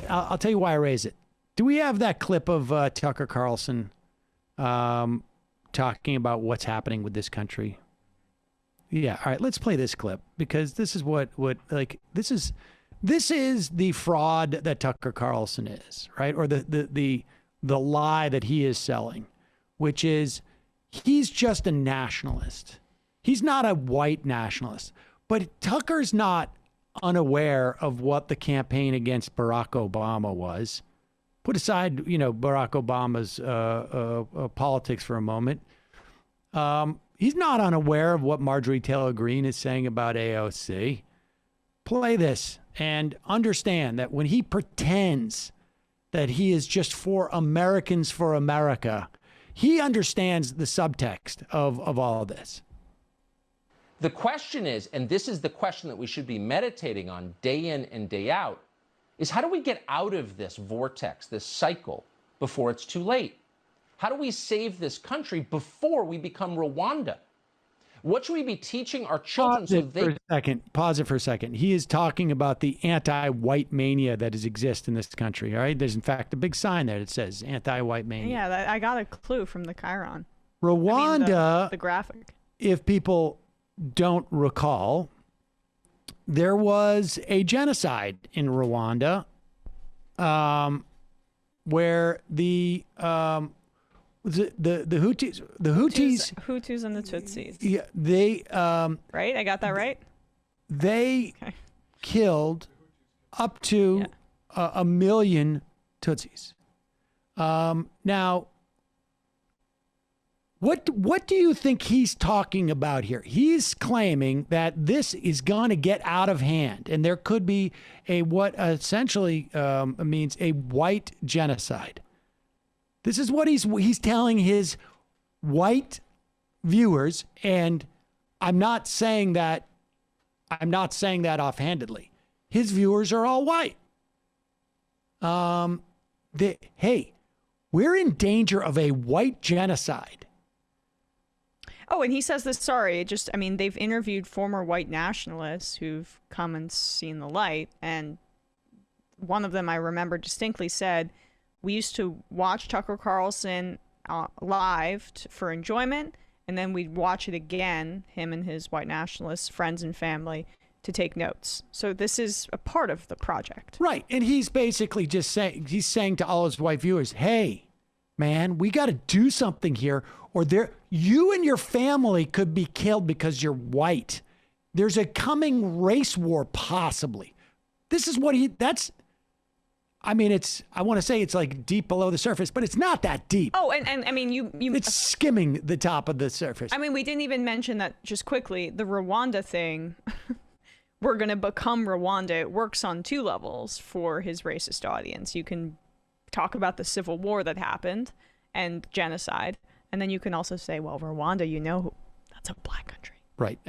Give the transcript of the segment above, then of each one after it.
I'll tell you why I raise it. Do we have that clip of Tucker Carlson talking about what's happening with this country? Yeah. All right. Let's play this clip because this is this is the fraud that Tucker Carlson is, right? Or the lie that he is selling, which is he's just a nationalist. He's not a white nationalist, but Tucker's not unaware of what the campaign against Barack Obama was. Put aside, Barack Obama's politics for a moment. He's not unaware of what Marjorie Taylor Greene is saying about AOC. Play this and understand that when he pretends that he is just for Americans for America, he understands the subtext of all of this. The question is, and this is the question that we should be meditating on day in and day out, is how do we get out of this vortex, this cycle, before it's too late? How do we save this country before we become Rwanda? What should we be teaching our children Pause it for a second. He is talking about the anti-white mania that exists in this country, all right? There's, in fact, a big sign there that says anti-white mania. Yeah, I got a clue from the Chiron. Rwanda, the graphic. If people don't recall, there was a genocide in Rwanda where the Houthis and the tootsies. Yeah, they right? I got that right? They killed up to 1 million tootsies. Now, what do you think he's talking about here? He's claiming that this is going to get out of hand, and there could be what essentially means a white genocide. This is what he's telling his white viewers, and I'm not saying that offhandedly. His viewers are all white. Hey, we're in danger of a white genocide. Oh, and he says this, they've interviewed former white nationalists who've come and seen the light. And one of them I remember distinctly said, we used to watch Tucker Carlson live for enjoyment. And then we'd watch it again, him and his white nationalist friends and family, to take notes. So this is a part of the project. Right. And he's basically just saying to all his white viewers, hey, man, we got to do something here, or you and your family could be killed because you're white. There's a coming race war, possibly. This is what I want to say it's like deep below the surface, but it's not that deep. Oh, and I mean, it's skimming the top of the surface. I mean, we didn't even mention that, just quickly, the Rwanda thing. We're going to become Rwanda. It works on two levels for his racist audience. You can talk about the civil war that happened and genocide. And then you can also say, well, Rwanda, that's a black country. Right.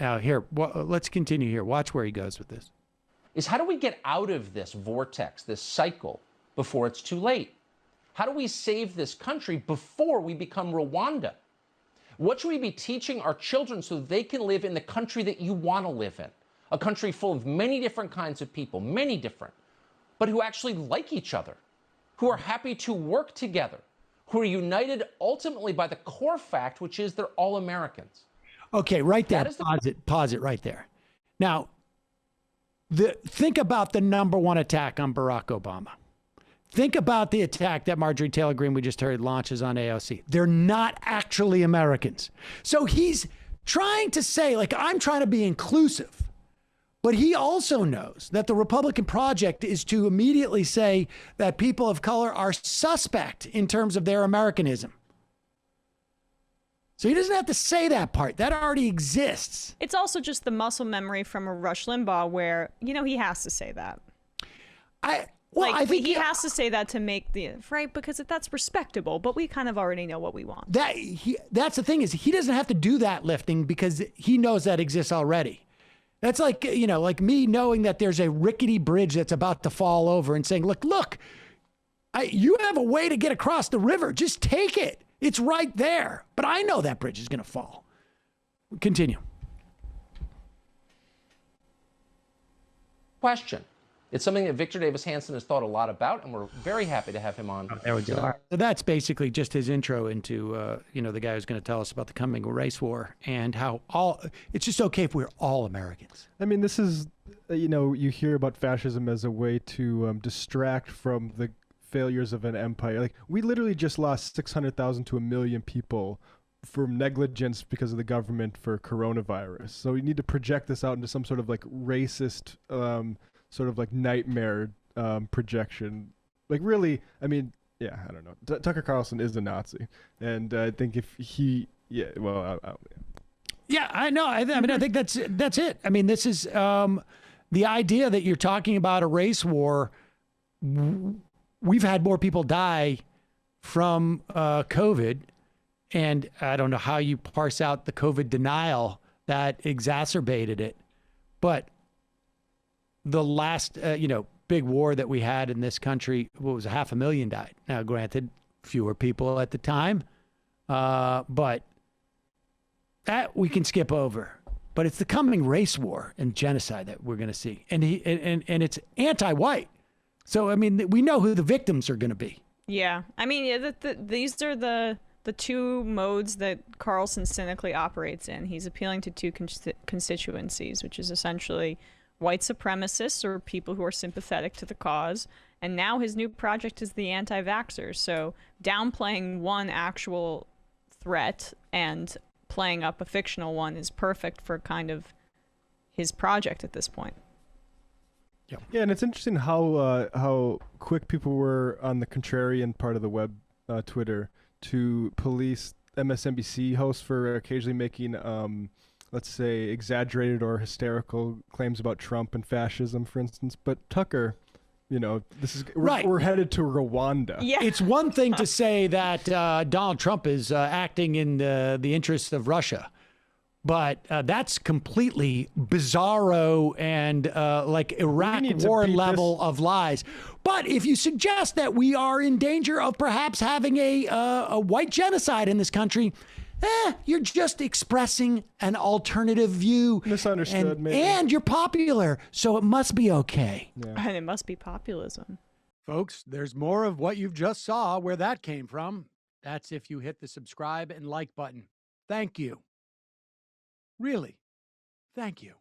Let's continue here. Watch where he goes with this. Is how do we get out of this vortex, this cycle, before it's too late? How do we save this country before we become Rwanda? What should we be teaching our children so they can live in the country that you want to live in? A country full of many different kinds of people, many different, but who actually like each other, who are happy to work together, who are united ultimately by the core fact, which is they're all Americans. Okay, right there. Pause it right there. Now, think about the number one attack on Barack Obama. Think about the attack that Marjorie Taylor Greene, we just heard, launches on AOC. They're not actually Americans. So he's trying to say, I'm trying to be inclusive. But he also knows that the Republican project is to immediately say that people of color are suspect in terms of their Americanism. So he doesn't have to say that part. That already exists. It's also just the muscle memory from a Rush Limbaugh where, he has to say that. I think he has to say that to make right, because that's respectable, but we kind of already know what we want. That's the thing, is he doesn't have to do that lifting because he knows that exists already. That's like me knowing that there's a rickety bridge that's about to fall over and saying, look, you have a way to get across the river. Just take it. It's right there. But I know that bridge is going to fall. Continue. Question. It's something that Victor Davis Hanson has thought a lot about, and we're very happy to have him on. Oh, there we go. All right. So that's basically just his intro into, the guy who's going to tell us about the coming race war and how it's just okay if we're all Americans. I mean, this is, you hear about fascism as a way to distract from the failures of an empire. Like, we literally just lost 600,000 to 1 million people from negligence because of the government for coronavirus. So we need to project this out into some sort of like racist, sort of like nightmare projection. Like, really, I mean, yeah, I don't know. Tucker Carlson is a Nazi, and I think if he, yeah, well, yeah, I know. I mean, I think that's it. I mean, this is the idea that you're talking about a race war. We've had more people die from COVID, and I don't know how you parse out the COVID denial that exacerbated it, but the last, big war that we had in this country, what was 500,000 died. Now, granted, fewer people at the time, but that we can skip over. But it's the coming race war and genocide that we're going to see, and it's anti-white. So I mean, we know who the victims are going to be. Yeah, I mean, these are the two modes that Carlson cynically operates in. He's appealing to two constituencies, which is essentially white supremacists or people who are sympathetic to the cause. And now his new project is the anti-vaxxers. So downplaying one actual threat and playing up a fictional one is perfect for kind of his project at this point. Yeah, and it's interesting how quick people were on the contrarian part of the web, Twitter, to police MSNBC hosts for occasionally making let's say, exaggerated or hysterical claims about Trump and fascism, for instance. But Tucker, this is we're headed to Rwanda. Yeah. It's one thing to say that Donald Trump is acting in the interests of Russia, but that's completely bizarro and like Iraq war level of lies. But if you suggest that we are in danger of perhaps having a white genocide in this country, you're just expressing an alternative view. Misunderstood, maybe. And you're popular, so it must be okay. Yeah. And it must be populism. Folks, there's more of what you've just saw where that came from. That's if you hit the subscribe and like button. Thank you. Really, thank you.